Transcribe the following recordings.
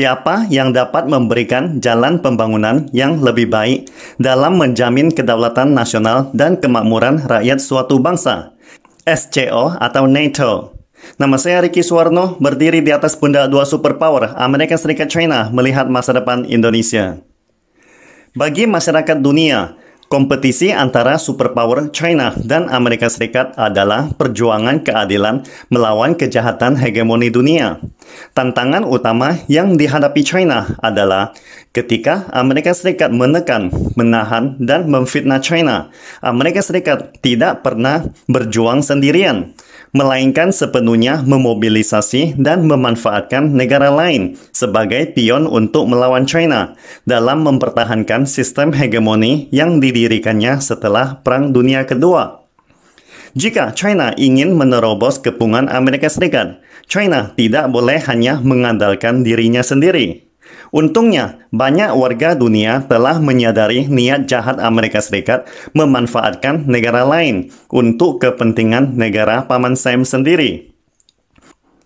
Siapa yang dapat memberikan jalan pembangunan yang lebih baik dalam menjamin kedaulatan nasional dan kemakmuran rakyat suatu bangsa? SCO atau NATO. Nama saya Ricky Suwarno, berdiri di atas pundak dua superpower, Amerika Serikat China, melihat masa depan Indonesia. Bagi masyarakat dunia, kompetisi antara superpower China dan Amerika Serikat adalah perjuangan keadilan melawan kejahatan hegemoni dunia. Tantangan utama yang dihadapi China adalah ketika Amerika Serikat menekan, menahan, dan memfitnah China. Amerika Serikat tidak pernah berjuang sendirian, melainkan sepenuhnya memobilisasi dan memanfaatkan negara lain sebagai pion untuk melawan China dalam mempertahankan sistem hegemoni yang didirikannya setelah Perang Dunia Kedua. Jika China ingin menerobos kepungan Amerika Serikat, China tidak boleh hanya mengandalkan dirinya sendiri. Untungnya, banyak warga dunia telah menyadari niat jahat Amerika Serikat memanfaatkan negara lain untuk kepentingan negara Paman Sam sendiri.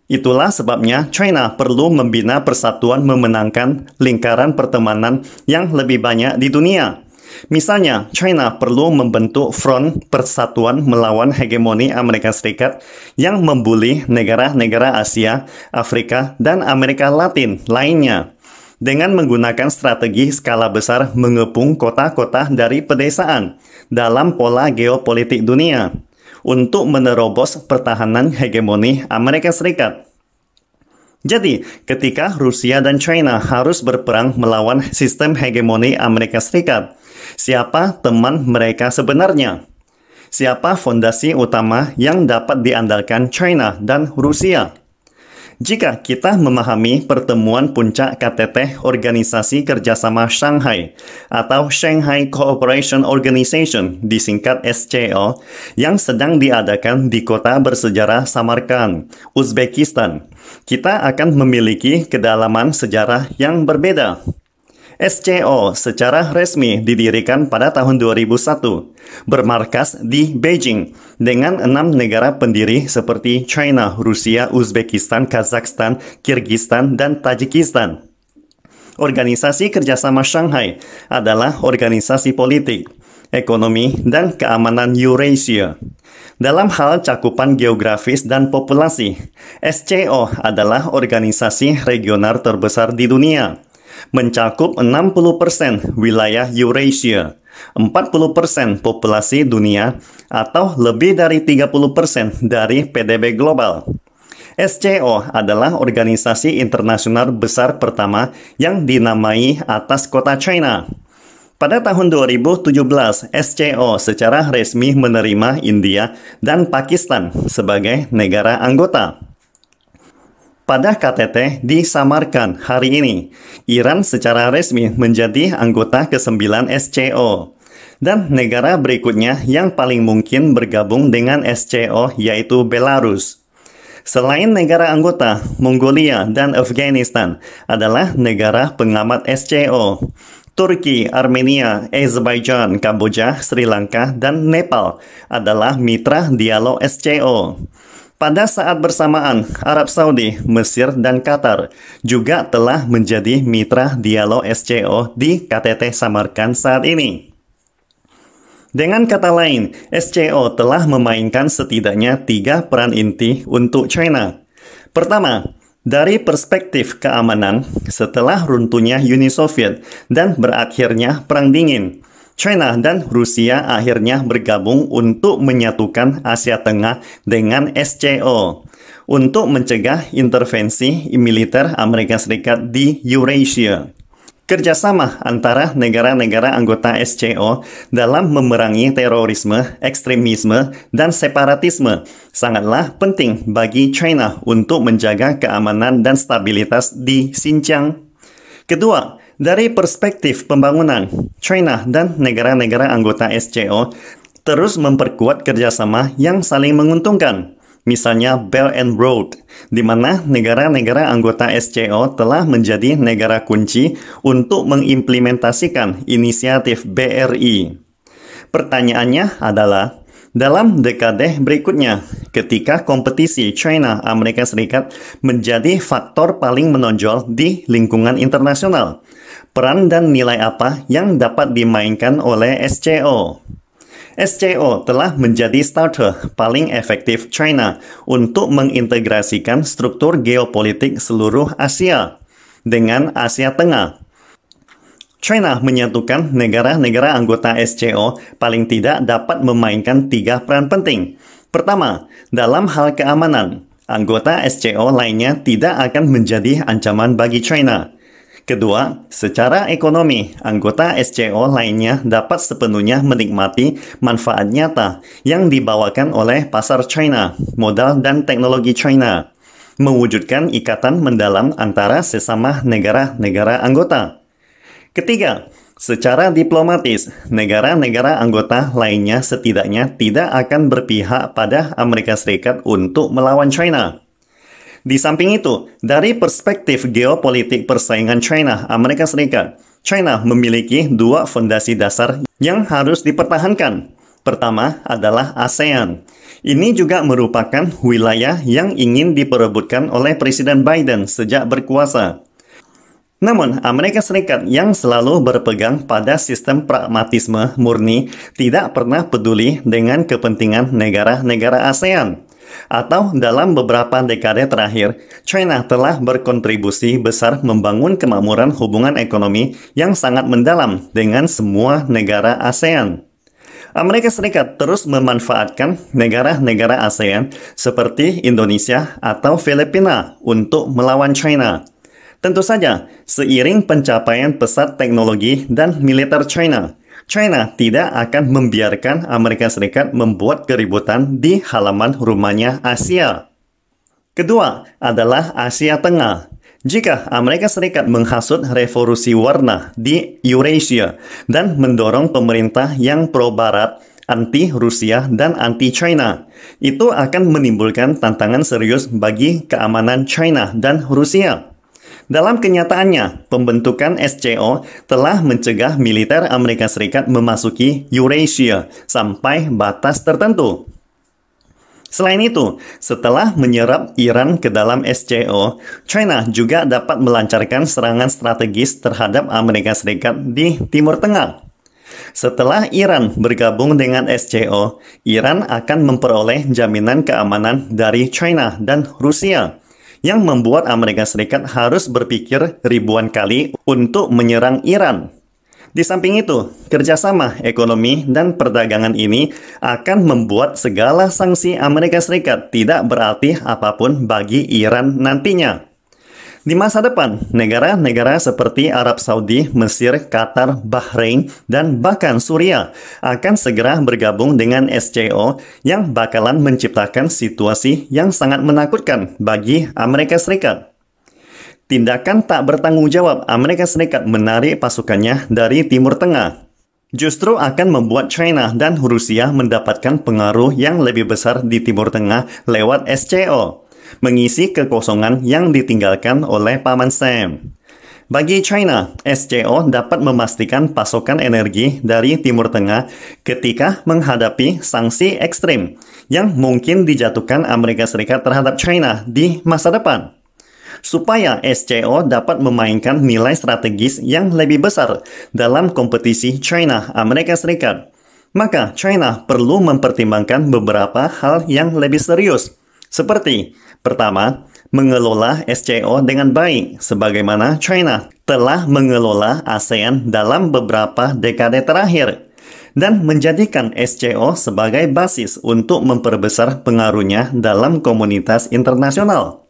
Itulah sebabnya China perlu membina persatuan memenangkan lingkaran pertemanan yang lebih banyak di dunia. Misalnya, China perlu membentuk front persatuan melawan hegemoni Amerika Serikat yang membuli negara-negara Asia, Afrika, dan Amerika Latin lainnya, dengan menggunakan strategi skala besar mengepung kota-kota dari pedesaan dalam pola geopolitik dunia untuk menerobos pertahanan hegemoni Amerika Serikat. Jadi, ketika Rusia dan China harus berperang melawan sistem hegemoni Amerika Serikat, siapa teman mereka sebenarnya? Siapa fondasi utama yang dapat diandalkan China dan Rusia? Jika kita memahami pertemuan puncak KTT Organisasi Kerjasama Shanghai atau Shanghai Cooperation Organization disingkat SCO yang sedang diadakan di kota bersejarah Samarkand, Uzbekistan, kita akan memiliki kedalaman sejarah yang berbeda. SCO secara resmi didirikan pada tahun 2001, bermarkas di Beijing, dengan 6 negara pendiri seperti China, Rusia, Uzbekistan, Kazakhstan, Kyrgyzstan, dan Tajikistan. Organisasi Kerjasama Shanghai adalah organisasi politik, ekonomi, dan keamanan Eurasia. Dalam hal cakupan geografis dan populasi, SCO adalah organisasi regional terbesar di dunia, mencakup 60% wilayah Eurasia, 40% populasi dunia, atau lebih dari 30% dari PDB global. SCO adalah organisasi internasional besar pertama yang dinamai atas kota China. Pada tahun 2017, SCO secara resmi menerima India dan Pakistan sebagai negara anggota. Pada KTT di Samarkand hari ini, Iran secara resmi menjadi anggota ke-9 SCO. Dan negara berikutnya yang paling mungkin bergabung dengan SCO yaitu Belarus. Selain negara anggota, Mongolia dan Afghanistan adalah negara pengamat SCO. Turki, Armenia, Azerbaijan, Kamboja, Sri Lanka, dan Nepal adalah mitra dialog SCO. Pada saat bersamaan, Arab Saudi, Mesir, dan Qatar juga telah menjadi mitra dialog SCO di KTT Samarkand saat ini. Dengan kata lain, SCO telah memainkan setidaknya 3 peran inti untuk China. Pertama, dari perspektif keamanan, setelah runtuhnya Uni Soviet dan berakhirnya Perang Dingin, China dan Rusia akhirnya bergabung untuk menyatukan Asia Tengah dengan SCO untuk mencegah intervensi militer Amerika Serikat di Eurasia. Kerjasama antara negara-negara anggota SCO dalam memerangi terorisme, ekstremisme, dan separatisme sangatlah penting bagi China untuk menjaga keamanan dan stabilitas di Xinjiang. Kedua, dari perspektif pembangunan, China dan negara-negara anggota SCO terus memperkuat kerjasama yang saling menguntungkan. Misalnya Belt and Road, di mana negara-negara anggota SCO telah menjadi negara kunci untuk mengimplementasikan inisiatif BRI. Pertanyaannya adalah, dalam dekade berikutnya, ketika kompetisi China-Amerika Serikat menjadi faktor paling menonjol di lingkungan internasional. Peran dan nilai apa yang dapat dimainkan oleh SCO? SCO telah menjadi starter paling efektif China untuk mengintegrasikan struktur geopolitik seluruh Asia dengan Asia Tengah. China menyatukan negara-negara anggota SCO paling tidak dapat memainkan 3 peran penting. Pertama, dalam hal keamanan, anggota SCO lainnya tidak akan menjadi ancaman bagi China. Kedua, secara ekonomi, anggota SCO lainnya dapat sepenuhnya menikmati manfaat nyata yang dibawakan oleh pasar China, modal dan teknologi China, mewujudkan ikatan mendalam antara sesama negara-negara anggota. Ketiga, secara diplomatis, negara-negara anggota lainnya setidaknya tidak akan berpihak pada Amerika Serikat untuk melawan China. Di samping itu, dari perspektif geopolitik persaingan China-Amerika Serikat, China memiliki 2 fondasi dasar yang harus dipertahankan. Pertama adalah ASEAN. Ini juga merupakan wilayah yang ingin diperebutkan oleh Presiden Biden sejak berkuasa. Namun, Amerika Serikat yang selalu berpegang pada sistem pragmatisme murni tidak pernah peduli dengan kepentingan negara-negara ASEAN. Atau dalam beberapa dekade terakhir, China telah berkontribusi besar membangun kemakmuran hubungan ekonomi yang sangat mendalam dengan semua negara ASEAN. Amerika Serikat terus memanfaatkan negara-negara ASEAN seperti Indonesia atau Filipina untuk melawan China. Tentu saja, seiring pencapaian pesat teknologi dan militer China, China tidak akan membiarkan Amerika Serikat membuat keributan di halaman rumahnya Asia. Kedua adalah Asia Tengah. Jika Amerika Serikat menghasut revolusi warna di Eurasia dan mendorong pemerintah yang pro-barat, anti-Rusia, dan anti-China, itu akan menimbulkan tantangan serius bagi keamanan China dan Rusia. Dalam kenyataannya, pembentukan SCO telah mencegah militer Amerika Serikat memasuki Eurasia sampai batas tertentu. Selain itu, setelah menyerap Iran ke dalam SCO, China juga dapat melancarkan serangan strategis terhadap Amerika Serikat di Timur Tengah. Setelah Iran bergabung dengan SCO, Iran akan memperoleh jaminan keamanan dari China dan Rusia, yang membuat Amerika Serikat harus berpikir ribuan kali untuk menyerang Iran. Di samping itu, kerjasama ekonomi dan perdagangan ini akan membuat segala sanksi Amerika Serikat tidak berarti apapun bagi Iran nantinya. Di masa depan, negara-negara seperti Arab Saudi, Mesir, Qatar, Bahrain, dan bahkan Suriah akan segera bergabung dengan SCO yang bakalan menciptakan situasi yang sangat menakutkan bagi Amerika Serikat. Tindakan tak bertanggung jawab Amerika Serikat menarik pasukannya dari Timur Tengah justru akan membuat China dan Rusia mendapatkan pengaruh yang lebih besar di Timur Tengah lewat SCO, mengisi kekosongan yang ditinggalkan oleh Paman Sam. Bagi China, SCO dapat memastikan pasokan energi dari Timur Tengah ketika menghadapi sanksi ekstrim yang mungkin dijatuhkan Amerika Serikat terhadap China di masa depan. Supaya SCO dapat memainkan nilai strategis yang lebih besar dalam kompetisi China-Amerika Serikat, maka China perlu mempertimbangkan beberapa hal yang lebih serius, seperti pertama, mengelola SCO dengan baik, sebagaimana China telah mengelola ASEAN dalam beberapa dekade terakhir, dan menjadikan SCO sebagai basis untuk memperbesar pengaruhnya dalam komunitas internasional.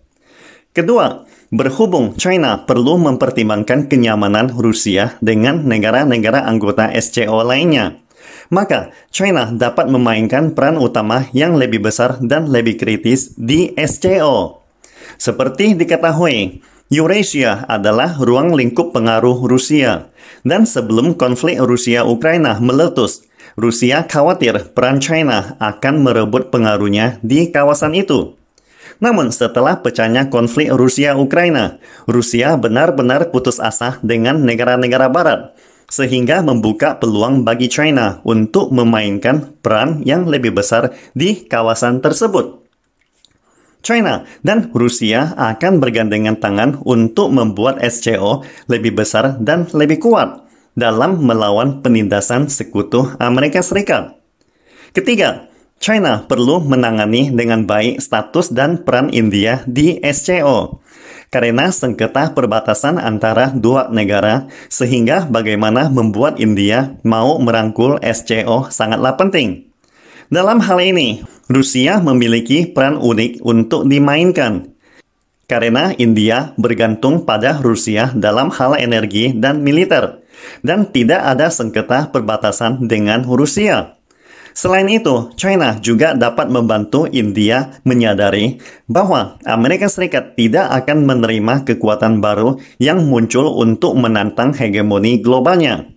Kedua, berhubung China perlu mempertimbangkan kenyamanan Rusia dengan negara-negara anggota SCO lainnya, maka China dapat memainkan peran utama yang lebih besar dan lebih kritis di SCO. Seperti diketahui, Eurasia adalah ruang lingkup pengaruh Rusia, dan sebelum konflik Rusia-Ukraina meletus, Rusia khawatir peran China akan merebut pengaruhnya di kawasan itu. Namun setelah pecahnya konflik Rusia-Ukraina, Rusia benar-benar putus asa dengan negara-negara Barat, sehingga membuka peluang bagi China untuk memainkan peran yang lebih besar di kawasan tersebut. China dan Rusia akan bergandengan tangan untuk membuat SCO lebih besar dan lebih kuat dalam melawan penindasan sekutu Amerika Serikat. Ketiga, China perlu menangani dengan baik status dan peran India di SCO karena sengketa perbatasan antara dua negara, sehingga bagaimana membuat India mau merangkul SCO sangatlah penting. Dalam hal ini, Rusia memiliki peran unik untuk dimainkan, karena India bergantung pada Rusia dalam hal energi dan militer, dan tidak ada sengketa perbatasan dengan Rusia. Selain itu, China juga dapat membantu India menyadari bahwa Amerika Serikat tidak akan menerima kekuatan baru yang muncul untuk menantang hegemoni globalnya.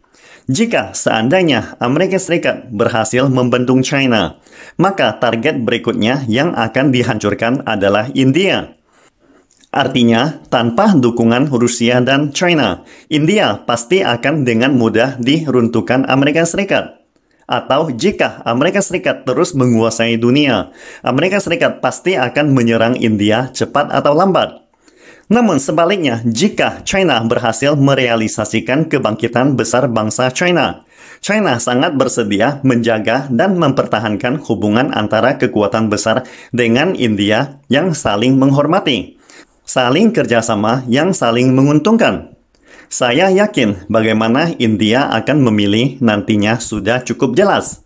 Jika seandainya Amerika Serikat berhasil membendung China, maka target berikutnya yang akan dihancurkan adalah India. Artinya, tanpa dukungan Rusia dan China, India pasti akan dengan mudah diruntuhkan Amerika Serikat. Atau jika Amerika Serikat terus menguasai dunia, Amerika Serikat pasti akan menyerang India cepat atau lambat. Namun sebaliknya, jika China berhasil merealisasikan kebangkitan besar bangsa China, China sangat bersedia menjaga dan mempertahankan hubungan antara kekuatan besar dengan India yang saling menghormati, saling kerjasama yang saling menguntungkan. Saya yakin bagaimana India akan memilih nantinya sudah cukup jelas.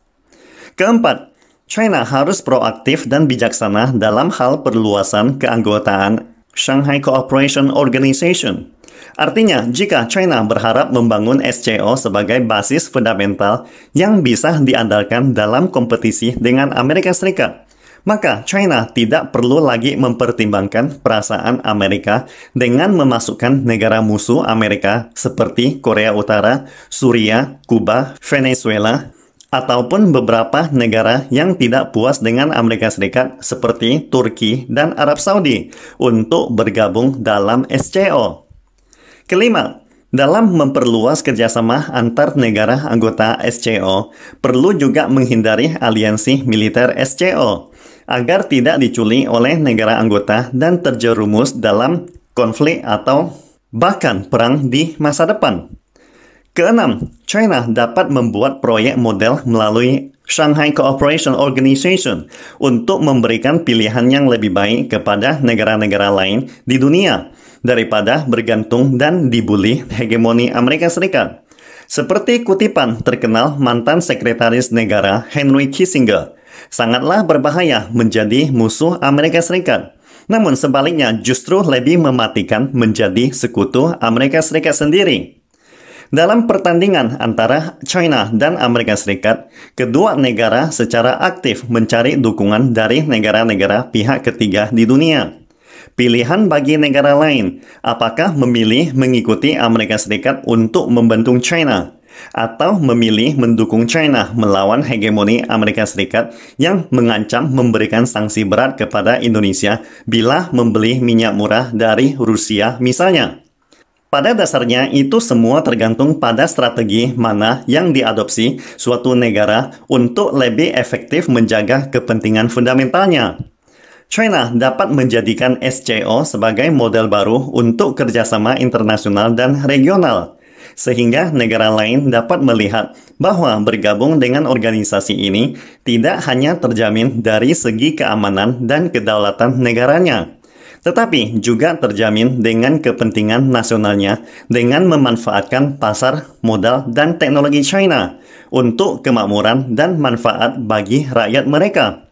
Keempat, China harus proaktif dan bijaksana dalam hal perluasan keanggotaan Shanghai Cooperation Organization. Artinya, jika China berharap membangun SCO sebagai basis fundamental yang bisa diandalkan dalam kompetisi dengan Amerika Serikat, maka China tidak perlu lagi mempertimbangkan perasaan Amerika dengan memasukkan negara musuh Amerika seperti Korea Utara, Suriah, Kuba, Venezuela, ataupun beberapa negara yang tidak puas dengan Amerika Serikat seperti Turki dan Arab Saudi untuk bergabung dalam SCO. Kelima, dalam memperluas kerjasama antar negara anggota SCO, perlu juga menghindari aliansi militer SCO agar tidak diculik oleh negara anggota dan terjerumus dalam konflik atau bahkan perang di masa depan. Keenam, China dapat membuat proyek model melalui Shanghai Cooperation Organization untuk memberikan pilihan yang lebih baik kepada negara-negara lain di dunia daripada bergantung dan dibully hegemoni Amerika Serikat. Seperti kutipan terkenal mantan sekretaris negara Henry Kissinger, sangatlah berbahaya menjadi musuh Amerika Serikat. Namun sebaliknya justru lebih mematikan menjadi sekutu Amerika Serikat sendiri. Dalam pertandingan antara China dan Amerika Serikat, kedua negara secara aktif mencari dukungan dari negara-negara pihak ketiga di dunia. Pilihan bagi negara lain, apakah memilih mengikuti Amerika Serikat untuk membendung China, atau memilih mendukung China melawan hegemoni Amerika Serikat yang mengancam memberikan sanksi berat kepada Indonesia bila membeli minyak murah dari Rusia misalnya. Pada dasarnya, itu semua tergantung pada strategi mana yang diadopsi suatu negara untuk lebih efektif menjaga kepentingan fundamentalnya. China dapat menjadikan SCO sebagai model baru untuk kerjasama internasional dan regional, sehingga negara lain dapat melihat bahwa bergabung dengan organisasi ini tidak hanya terjamin dari segi keamanan dan kedaulatan negaranya, tetapi juga terjamin dengan kepentingan nasionalnya dengan memanfaatkan pasar, modal, dan teknologi China untuk kemakmuran dan manfaat bagi rakyat mereka.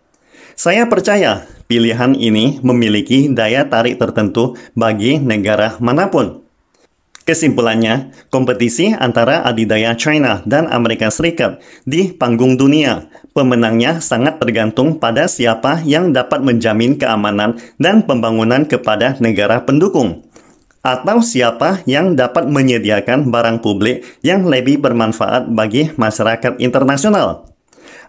Saya percaya pilihan ini memiliki daya tarik tertentu bagi negara manapun. Kesimpulannya, kompetisi antara adidaya China dan Amerika Serikat di panggung dunia, pemenangnya sangat tergantung pada siapa yang dapat menjamin keamanan dan pembangunan kepada negara pendukung, atau siapa yang dapat menyediakan barang publik yang lebih bermanfaat bagi masyarakat internasional,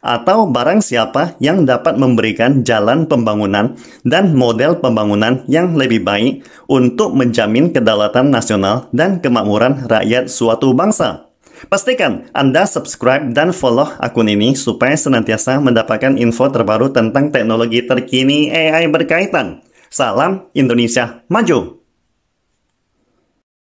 atau barang siapa yang dapat memberikan jalan pembangunan dan model pembangunan yang lebih baik untuk menjamin kedaulatan nasional dan kemakmuran rakyat suatu bangsa. Pastikan Anda subscribe dan follow akun ini supaya senantiasa mendapatkan info terbaru tentang teknologi terkini AI berkaitan. Salam Indonesia Maju!